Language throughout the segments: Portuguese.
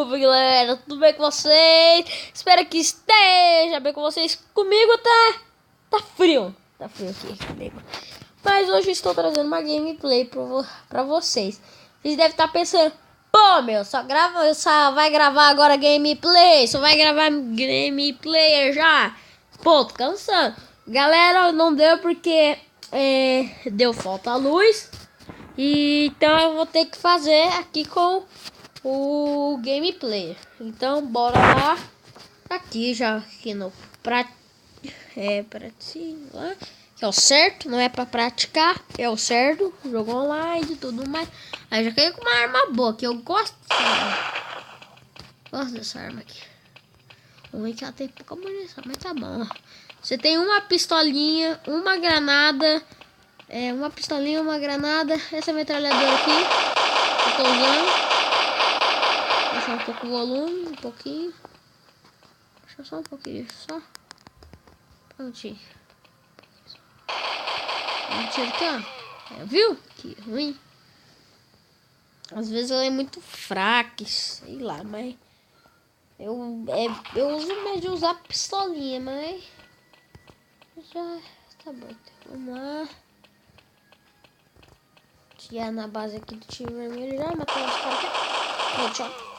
Salve galera, tudo bem com vocês? Espero que esteja bem com vocês. Comigo tá frio aqui comigo. Mas hoje estou trazendo uma gameplay pra vocês. Vocês devem estar pensando, pô meu, só vai gravar agora gameplay, só vai gravar gameplay já. Pô, tô cansando. Galera, não deu porque deu falta a luz. E então eu vou ter que fazer aqui com o gameplay. Então bora lá. Aqui já aqui no pratinho lá, que é o certo, não é pra praticar, é o certo, jogo online e tudo mais. Aí já caiu com uma arma boa, que eu gosto dessa arma aqui. Vamos ver que ela tem pouca munição, mas tá bom. Você tem uma pistolinha, uma granada, uma pistolinha, uma granada, essa metralhadora aqui eu tô usando. Deixar um pouco o volume, um pouquinho. Deixa só um pouquinho, só. Prontinho. Mentira aqui, ó. Viu? Que ruim. Às vezes ela é muito fraca, sei lá, mas eu uso mais de usar pistolinha, mas já tá bom. Então, vamos lá. Já na base aqui do time vermelho já matou os caras aqui. Pronto, ó.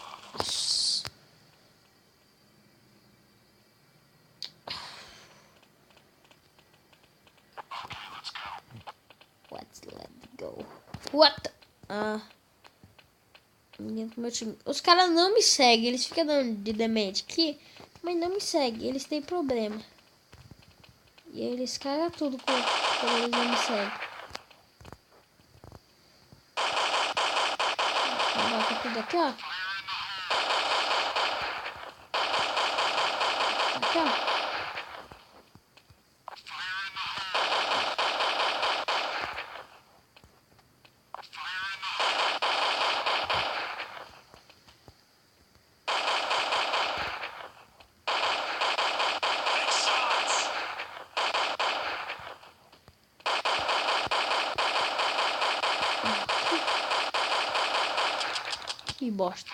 Let's let go. What? Meu time. Os caras não me seguem, eles ficam dando de demente aqui, mas não me seguem, eles têm problema. E eles cagam tudo quando eles não me seguem. Coloca tudo aqui, ó. Aqui, ó. Que bosta.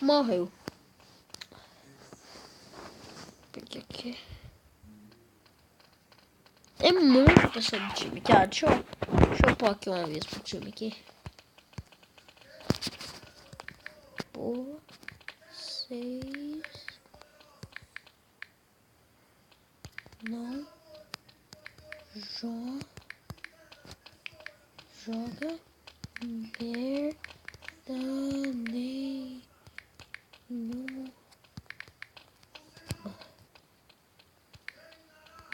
Morreu. Porque aqui é muita pessoa do time aqui, ó. Deixa eu pôr aqui uma vez pro time aqui. Vocês não joga verdadeiro.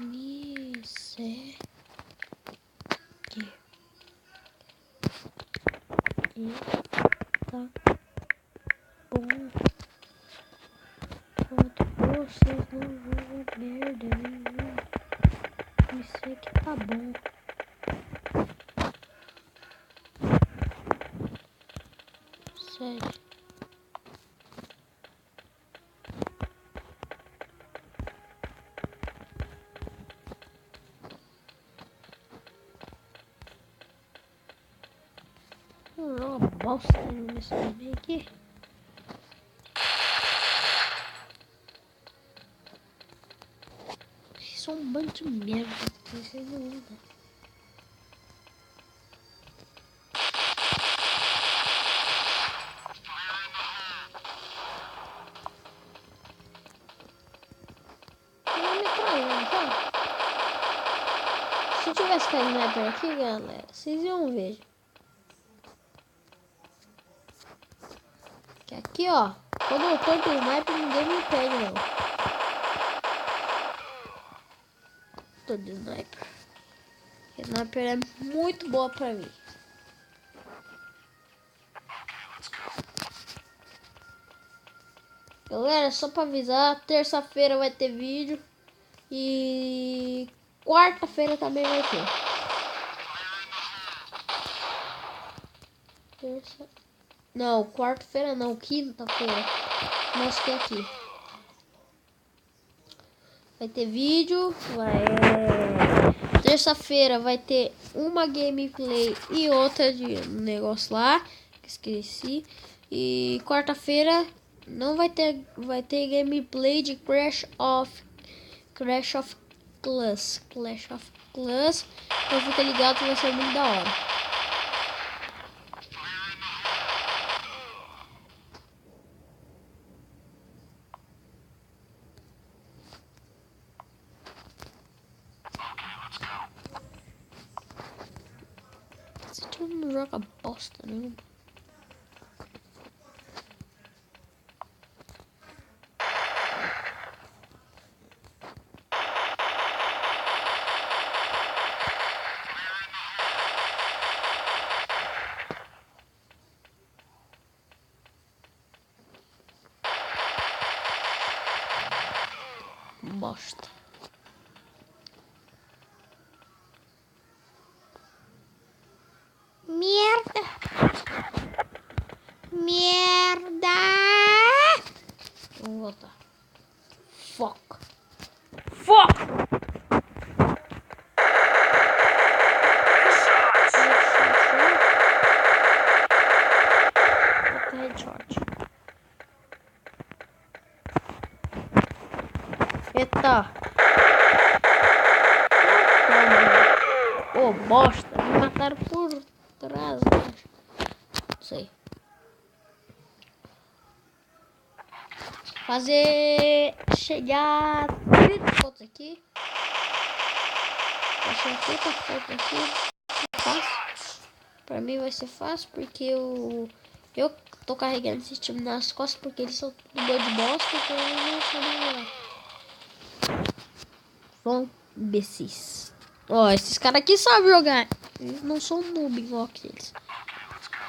Me segue e tá bom. Quando vocês não jogam merda nenhuma, me segue que tá bom. Sério. Uma bosta nesse meio aqui. Vocês são um bando de merda. Vocês não andam. Se tivesse sniper aqui, galera, vocês iam ver. Que aqui, ó, quando eu tô de sniper, ninguém me pega, não. Tô de sniper. Sniper é muito boa pra mim. Galera, só pra avisar, terça-feira vai ter vídeo. E quarta-feira também vai ter. Não, quarta-feira não, quinta-feira. Mostrei aqui. vai ter vídeo. Terça-feira vai ter uma gameplay e outra de um negócio lá, que esqueci. E quarta-feira não vai ter gameplay de Clash of Clans. Então fica ligado que vai ser muito da hora. Esse time não joga bosta nenhuma. Bosta. Merda. Vamos voltar. Foco. Headshot. Eita. Ô, bosta. Me mataram por trás, acho. Não sei. Fazer chegar 30 pontos aqui. Achei 30 pontos aqui. Fácil. Pra mim vai ser fácil porque eu tô carregando esse time nas costas porque eles são tudo bom de bosta, então eu não sabia jogar. São imbecis. Ó, esses caras aqui sabem jogar. Eles não são noob igual aqueles.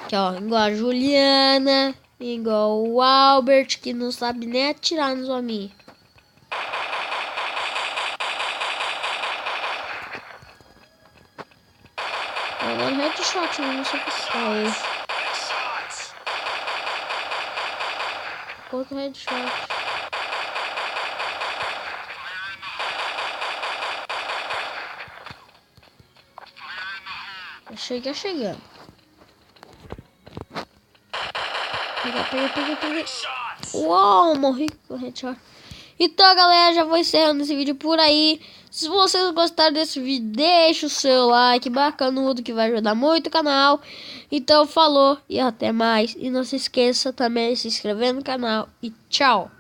Aqui, ó, igual a Juliana, igual o Albert, que não sabe nem atirar nos homens. Tá dando headshot, não sei o que é. Outro headshot. Chega chegando. Pega. Uau, morri com o headshot. Então, galera, já vou encerrando esse vídeo por aí. Se vocês gostaram desse vídeo, deixa o seu like bacanudo que vai ajudar muito o canal. Então, falou e até mais. E não se esqueça também de se inscrever no canal. E tchau!